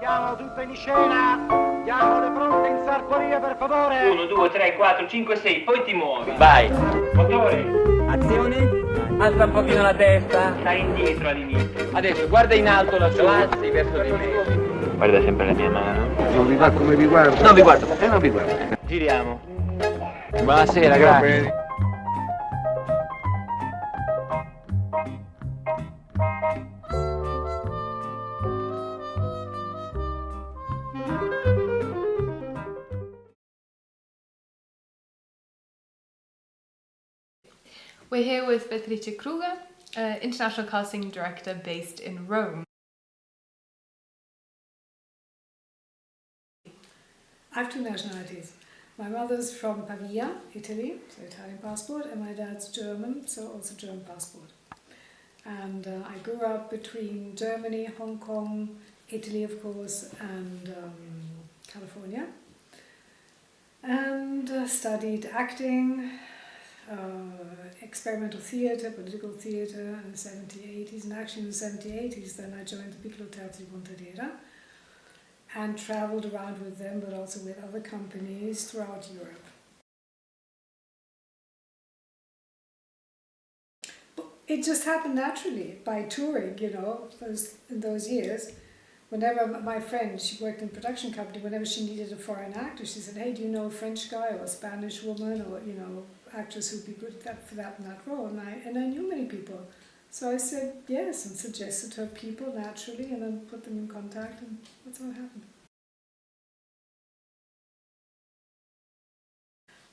Mettiamo tutto in scena. Diamo le pronte in sartoria, per favore. 1, 2, 3, 4, 5, 6, poi ti muovi. Vai. Motore. Azione. Alza un pochino la testa. Stai indietro all'inizio. Adesso guarda in alto lassù. Avanzi verso di me. Guarda sempre la mia mano. Non vi va come vi guardo? Non vi guardo. Non vi guardo. Giriamo. Buonasera, grazie. We're here with Beatrice Kruger, international casting director based in Rome. I have two nationalities. My mother's from Pavia, Italy, so Italian passport, and my dad's German, so also German passport. And I grew up between Germany, Hong Kong, Italy of course, and California. And studied acting, experimental theatre, political theatre in the 70s, 80s, and actually in the 70s, 80s then I joined the Piccolo Teatro di Pontedera and travelled around with them, but also with other companies throughout Europe. But it just happened naturally by touring, you know, in those years. Whenever my friend, she worked in a production company, whenever she needed a foreign actor, she said, hey, do you know a French guy or a Spanish woman or, you know, actress who'd be good for that role? And I knew many people. So I said yes and suggested her people naturally and then put them in contact, and that's how it happened.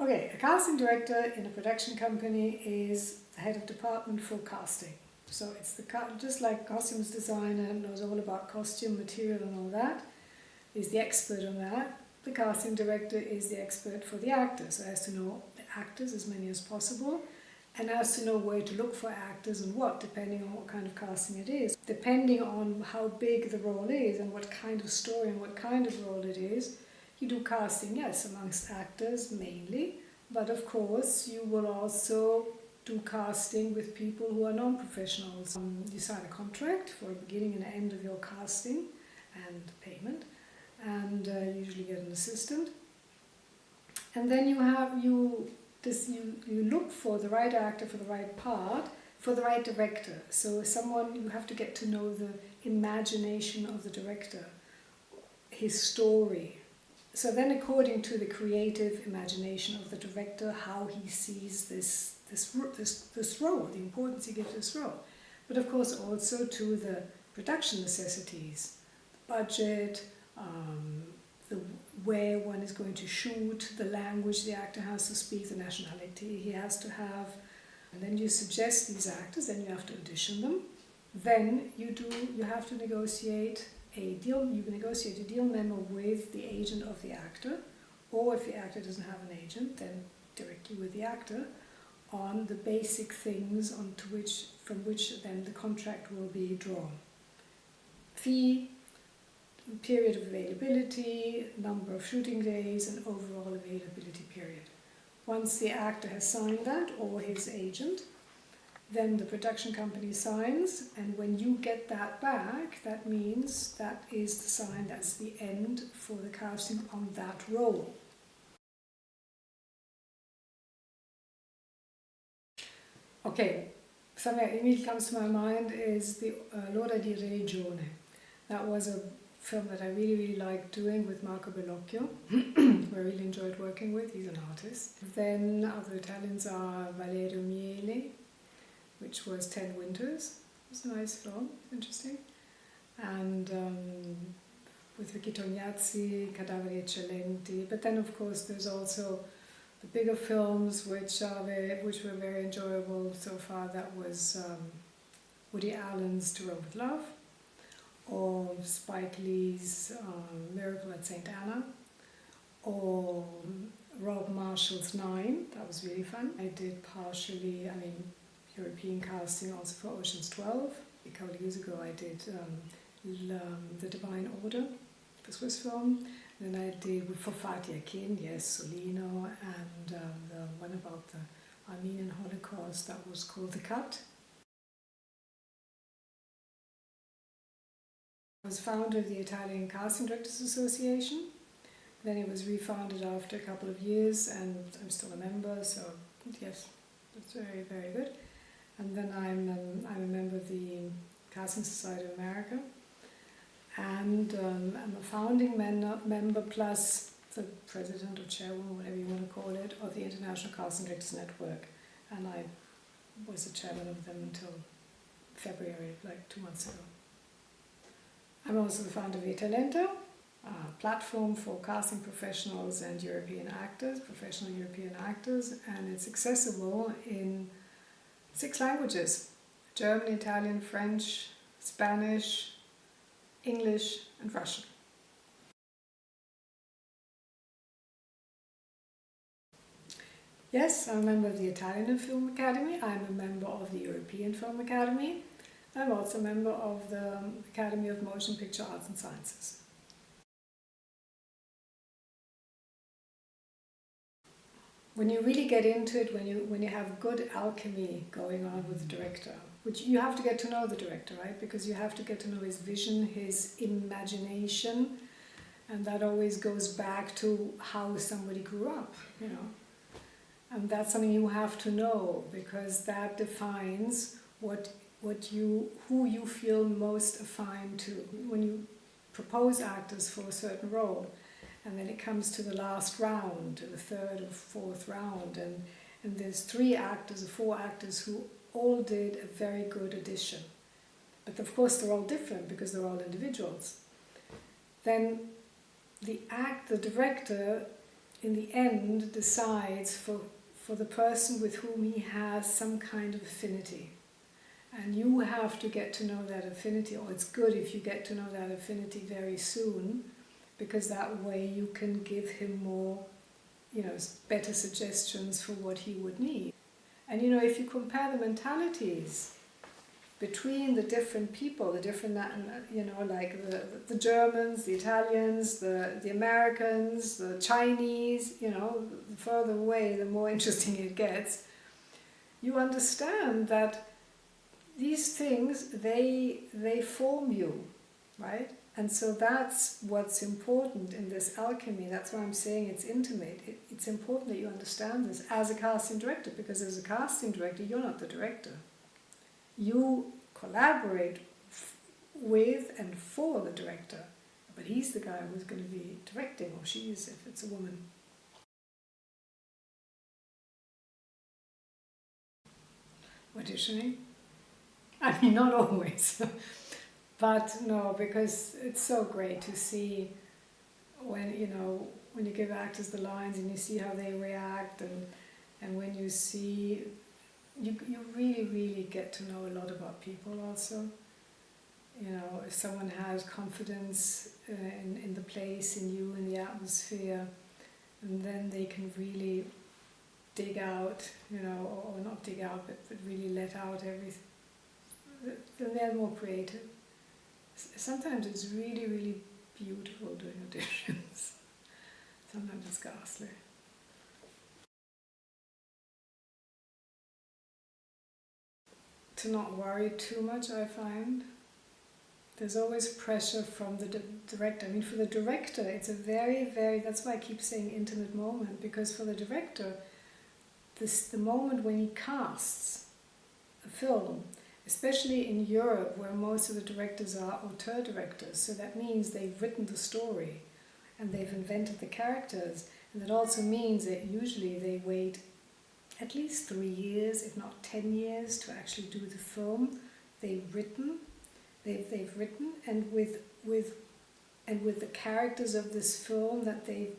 Okay, a casting director in a production company is the head of department for casting. So it's just like costumes designer knows all about costume, material and all that, is the expert on that. The casting director is the expert for the actors, so has to know the actors, as many as possible, and has to know where to look for actors and what, depending on what kind of casting it is. Depending on how big the role is and what kind of story and what kind of role it is, you do casting, yes, amongst actors mainly, but of course you will also do casting with people who are non-professionals. You sign a contract for a beginning and end of your casting and payment, and you usually get an assistant. And then you look for the right actor for the right part, for the right director. So you have to get to know the imagination of the director, his story. So then according to the creative imagination of the director, how he sees this role, the importance he gives this role. But of course also to the production necessities, the budget, where one is going to shoot, the language the actor has to speak, the nationality he has to have. And then you suggest these actors, then you have to audition them. Then you have to negotiate a deal, you negotiate a deal memo with the agent of the actor, or if the actor doesn't have an agent, then directly with the actor, on the basic things from which then the contract will be drawn. Fee, period of availability, number of shooting days, and overall availability period. Once the actor has signed that, or his agent, then the production company signs, and when you get that back, that means that is the sign, that's the end for the casting on that role. Okay, something that immediately comes to my mind is the L'ora di Religione. That was a film that I really, really liked doing with Marco Bellocchio, who I really enjoyed working with. He's an artist. Then other Italians are Valerio Miele, which was 10 Winters. It was a nice film, interesting. And with Vicky Tognazzi, Cadaveri Eccellenti. But then of course there's also the bigger films which were very enjoyable so far. That was Woody Allen's To Rome with Love, or Spike Lee's Miracle at St. Anna, or Rob Marshall's 9. That was really fun. I did partially, European casting also for Ocean's 12. A couple of years ago I did The Divine Order, the Swiss film. Then I did for Fatih Akin, yes, Solino, and the one about the Armenian Holocaust that was called The Cut. was founder of the Italian Casting Directors Association. Then it was refounded after a couple of years, and I'm still a member, so yes, that's very, very good. And then I'm a member of the Casting Society of America, and I'm a founding member plus the president or chairwoman, whatever you want to call it, of the International Casting Directors Network, and I was the chairman of them until February, like 2 months ago. I'm also the founder of Talento, a platform for casting professionals and European actors, professional European actors, and it's accessible in 6 languages: German, Italian, French, Spanish, English, and Russian. Yes, I'm a member of the Italian Film Academy, I'm a member of the European Film Academy, I'm also a member of the Academy of Motion Picture Arts and Sciences. When you really get into it, when you have good alchemy going on with the director, which you have to get to know the director, right? Because you have to get to know his vision, his imagination, and that always goes back to how somebody grew up, you know. And that's something you have to know, because that defines who you feel most affine to. When you propose actors for a certain role, and then it comes to the last round, the 3rd or 4th round, and there's 3 actors or 4 actors who all did a very good audition. But of course they're all different because they're all individuals. Then the director in the end decides for the person with whom he has some kind of affinity. And you have to get to know that affinity, or it's good if you get to know that affinity very soon, because that way you can give him more, better suggestions for what he would need. And if you compare the mentalities between the different people, the different, like the Germans, the Italians, the Americans, the Chinese, the further away, the more interesting it gets, you understand that these things, they form you, right? And so that's what's important in this alchemy. That's why I'm saying it's intimate. It's important that you understand this as a casting director, because as a casting director, you're not the director. You collaborate with and for the director, but he's the guy who's going to be directing, or she is if it's a woman. Auditioning? I mean, not always. But no, because it's so great to see when you give actors the lines and you see how they react, and when you see, you really, really get to know a lot about people also. If someone has confidence in the place, in you, in the atmosphere, and then they can really dig out, or not dig out, but really let out everything, then they're more creative. Sometimes it's really, really beautiful doing auditions. Sometimes it's ghastly. To not worry too much, I find. There's always pressure from the director. I mean, for the director, it's a very, very, that's why I keep saying intimate moment, because for the director, the moment when he casts a film, especially in Europe, where most of the directors are auteur directors, so that means they've written the story and they've invented the characters, and that also means that usually they wait at least 3 years, if not 10 years, to actually do the film. They've written, and with the characters of this film that they've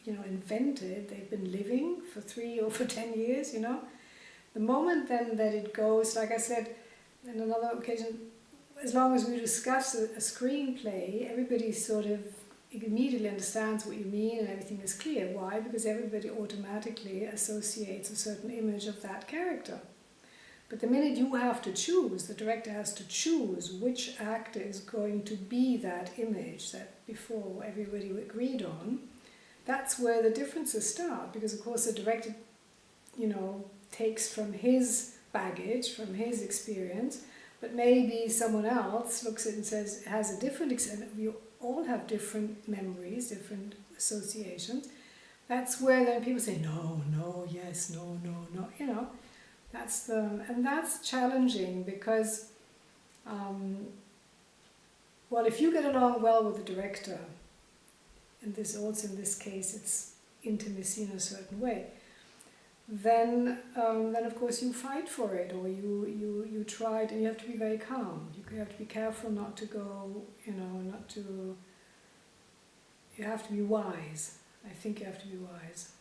invented, they've been living for 3 or for 10 years. The moment then that it goes, like I said, on another occasion, as long as we discuss a screenplay, everybody sort of immediately understands what you mean and everything is clear. Why? Because everybody automatically associates a certain image of that character. But the minute you have to choose, the director has to choose which actor is going to be that image that before everybody agreed on, that's where the differences start. Because of course the director, takes from his baggage, from his experience, but maybe someone else looks at it and says, has a different extent. We all have different memories, different associations. That's where then people say, no, no, yes, no, no, no, you know. And that's challenging because, well, if you get along well with the director, and this also in this case it's intimacy in a certain way, then of course you fight for it, or you try it, and you have to be very calm. You have to be careful not to go, you have to be wise. I think you have to be wise.